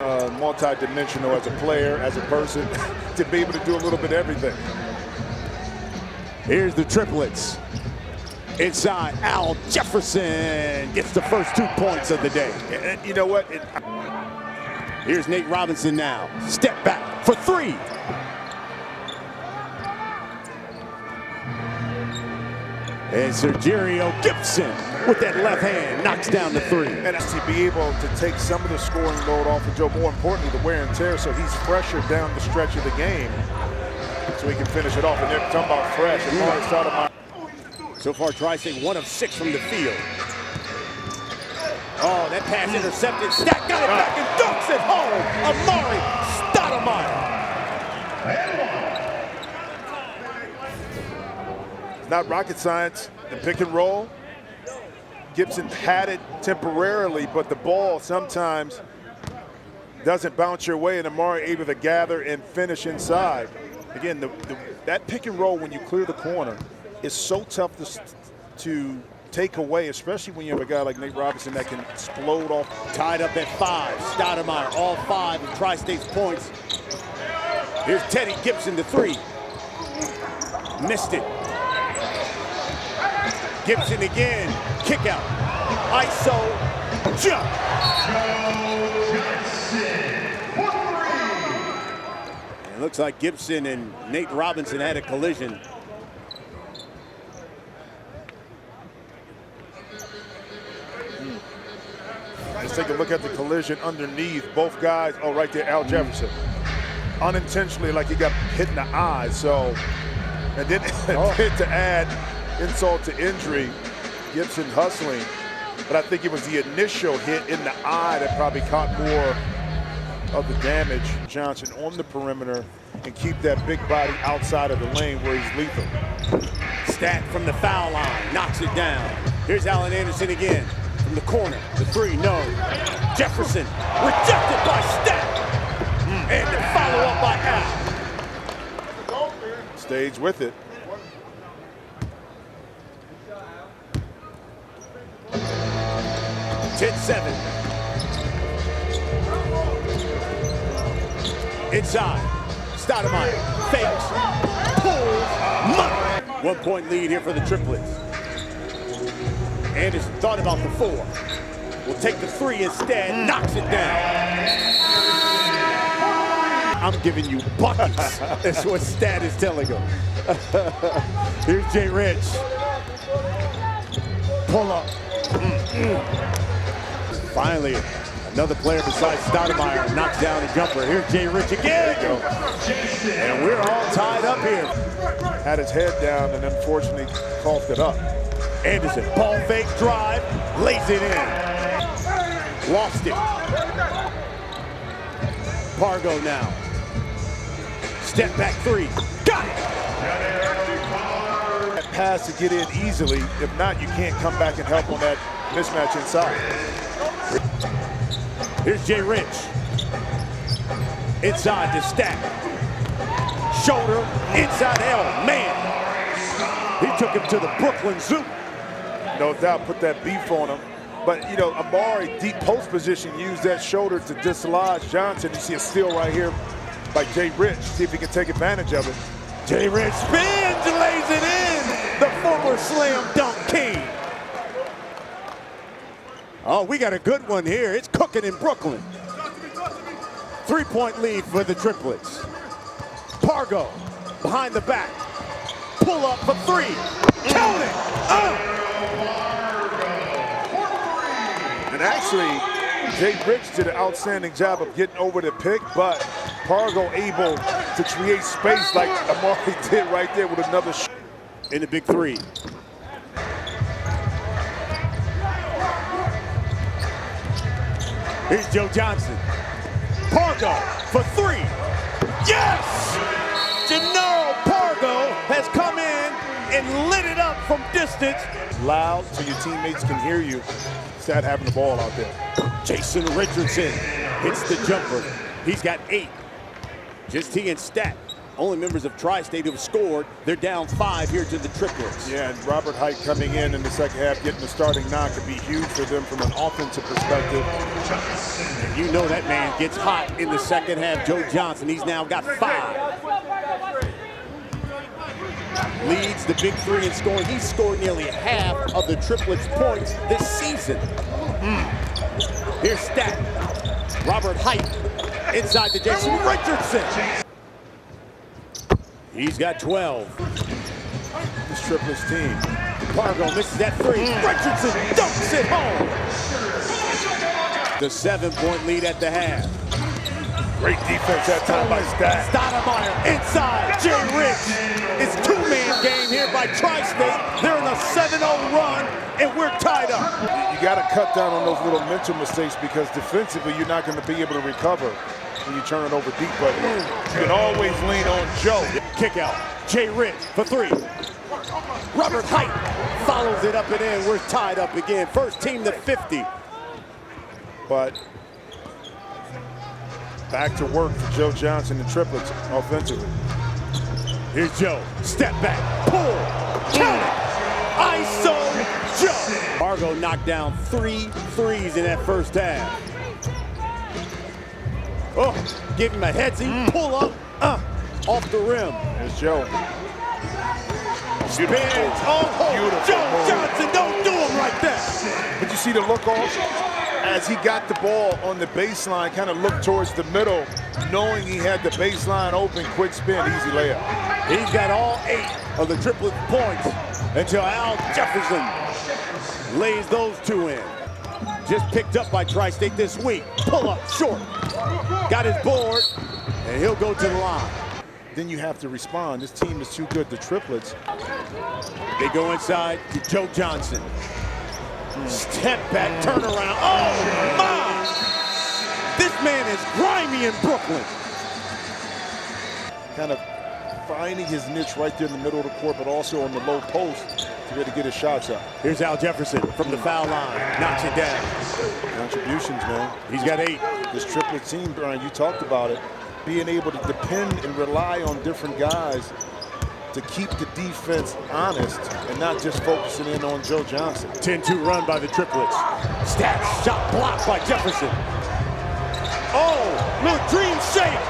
Multi-dimensional as a player, as a person, to be able to do a little bit of everything. Here's the triplets. Inside, Jefferson gets the first 2 points of the day. And you know what? Here's Nate Robinson now. Step back for 3. And Sergio Gibson with that left hand knocks down the 3. And to be able to take some of the scoring load off of Joe, more importantly, the wear and tear, so he's fresher down the stretch of the game, so he can finish it off. And they're talking about fresh. So far, Tri-State 1 of 6 from the field. Oh, that pass intercepted. Stack got it back and dunks it home. Amar'e, Stoudemire. Not rocket science. The pick and roll. Gibson had it temporarily, but the ball sometimes doesn't bounce your way, and Amar'e able to gather and finish inside. Again, that pick and roll when you clear the corner is so tough to take away, especially when you have a guy like Nate Robinson that can explode off. Tied up at 5. Stoudemire, all 5 of Tri-State's points. Here's Teddy Gibson, the 3. Missed it. Gibson again. Kick out. ISO. Jump. It looks like Gibson and Nate Robinson had a collision. Let's take a look at the collision underneath. Both guys, oh, right there, Jefferson. Unintentionally, like he got hit in the eye, so. And then to add insult to injury, Gibson hustling. But I think it was the initial hit in the eye that probably caught more of the damage. Johnson on the perimeter and keep that big body outside of the lane where he's lethal. Stack from the foul line, knocks it down. Here's Allen Anderson again. From the corner, the 3, no. Jefferson, rejected by Stack. And the follow-up by Al. Stays with it. (10-7). Inside, Stoudemire fakes, pulls, money. 1 point lead here for the triplets. Anderson thought about the 4. Will take the 3 instead, knocks it down. I'm giving you buckets. That's what Stat is telling him. Here's Jay Rich. Pull up. Finally, another player besides Stoudemire knocks down a jumper. Here's Jay Rich again. There you go. And we're all tied up here. Had his head down and unfortunately coughed it up. Anderson, ball fake, drive, lays it in. Lost it. Pargo now. Step back 3. Got it! That pass to get in easily. If not, you can't come back and help on that mismatch inside. Here's Jay Rich. Inside to Stack. Shoulder, inside L. Man. He took him to the Brooklyn Zoo. No doubt, put that beef on him. But, you know, Amar'e, deep post position, used that shoulder to dislodge Johnson. You see a steal right here by Jay Rich. See if he can take advantage of it. Jay Rich spins, lays it in. The former slam dunk king. Oh, we got a good one here. It's cooking in Brooklyn. 3-point lead for the triplets. Pargo behind the back. Pull up for 3. Count it. And actually, Jay Rich did an outstanding job of getting over the pick, but Pargo able to create space like Amar'e did right there with another shot. In the big 3. Here's Joe Johnson. Pargo for 3. Yes! Gennaro Pargo has come in and lit it up from distance. Loud so your teammates can hear you. Start having the ball out there. Jason Richardson hits the jumper. He's got 8. Just he and Stat. only members of Tri-State who have scored. They're down 5 here to the Triplets. Yeah, and Robert Height coming in the second half, getting the starting knock could be huge for them from an offensive perspective. You know that man gets hot in the second half. Joe Johnson, he's now got 5. Leads the big 3 in scoring. He's scored nearly half of the Triplets' points this season. Here's Stat. Robert Height inside the Jason Richardson. He's got 12. This Triplets team. Pargo misses that 3. Richardson dunks it home. The 7-point lead at the half. Great defense that time by Stat. Stoudemire inside. Jay Rich. It's 2-man game here by Tri-State. They're on a 7-0 run, and we're tied up. You got to cut down on those little mental mistakes because defensively you're not going to be able to recover when you turn it over deep. But you can always lean on Joe. Kick out. Jay Rich for 3. Robert Height follows it up and in. We're tied up again. First team to 50. But back to work for Joe Johnson and Triplets offensively. Here's Joe. Step back. Pull. Count it. ISO Joe. Pargo knocked down 3 threes in that first half. Oh, give him a headsy. Pull up. Off the rim. There's Joe. Spins. Oh, Joe Johnson, don't do him like that. But you see the look off? As he got the ball on the baseline, kind of looked towards the middle, knowing he had the baseline open, quick spin, easy layup. He's got all 8 of the Triplet points until Al Jefferson lays those 2 in. Just picked up by Tri-State this week. Pull up short. Got his board, and he'll go to the line. Then you have to respond. This team is too good. The Triplets. They go inside to Joe Johnson. Step back, turn around. Oh, my! This man is grimy in Brooklyn. Kind of finding his niche right there in the middle of the court, but also on the low post to be able to get his shots up. Here's Al Jefferson from the foul line. Knocks it down. Contributions, man. He's got 8. This Triplet team, Brian, you talked about it. Being able to depend and rely on different guys to keep the defense honest and not just focusing in on Joe Johnson. 10-2 run by the Triplets. Stat shot blocked by Jefferson. Oh, little dream shake.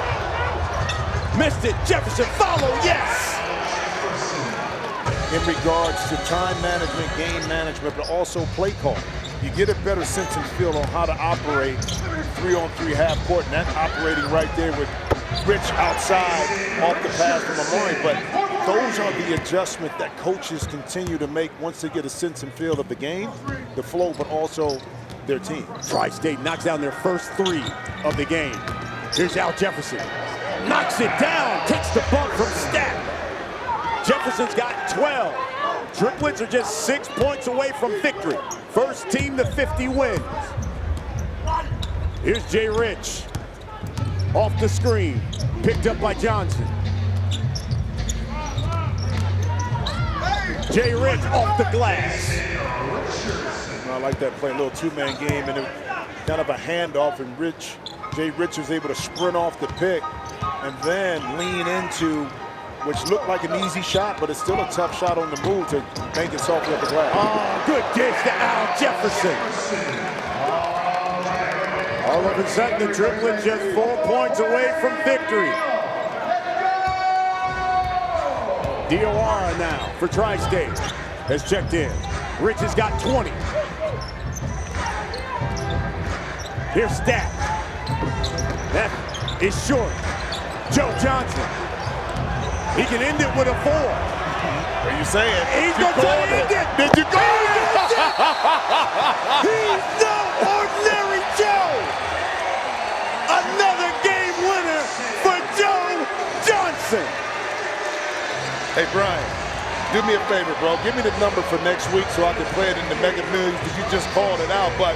Missed it. Jefferson follow, yes. In regards to time management, game management, but also play call. You get a better sense and feel on how to operate 3-on-3 half court, and that operating right there with Rich outside off the pass from Amar'e. But those are the adjustments that coaches continue to make once they get a sense and feel of the game, the flow, but also their team. Tri-State knocks down their first 3 of the game. Here's Al Jefferson. Knocks it down, takes the bump from Stat. Jefferson's got 12. Triplets are just 6 points away from victory. First team to 50 wins. Here's Jay Rich. Off the screen, picked up by Johnson. Jay Rich off the glass. I like that play, a little 2-man game, and it kind of a handoff, and Jay Rich was able to sprint off the pick and then lean into, which looked like an easy shot, but it's still a tough shot on the move to make it softly up the glass. Oh, good dish to Al Jefferson. All of a sudden, the Triplets just 4 points away from victory. Diawara now for Tri-State has checked in. Rich has got 20. Here's Stat. That is short. Joe Johnson. He can end it with a 4. What are you saying? He's going to end it. Did you go? He's no ordinary Joe. Another game winner for Joe Johnson. Hey, Brian, do me a favor, bro. Give me the number for next week so I can play it in the Mega Millions because you just called it out. But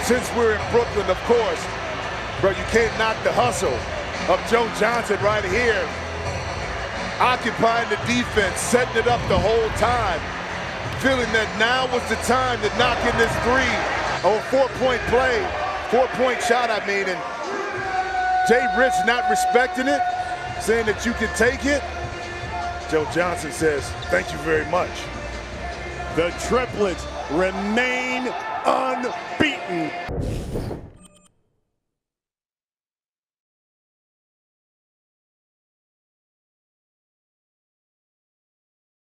since we're in Brooklyn, of course, bro, you can't knock the hustle of Joe Johnson right here, occupying the defense, setting it up the whole time, feeling that now was the time to knock in this 3 or 4-point play, 4-point shot, I mean, and Jay Rich not respecting it. saying that you can take it, Joe Johnson says, thank you very much. The Triplets remain unbeaten.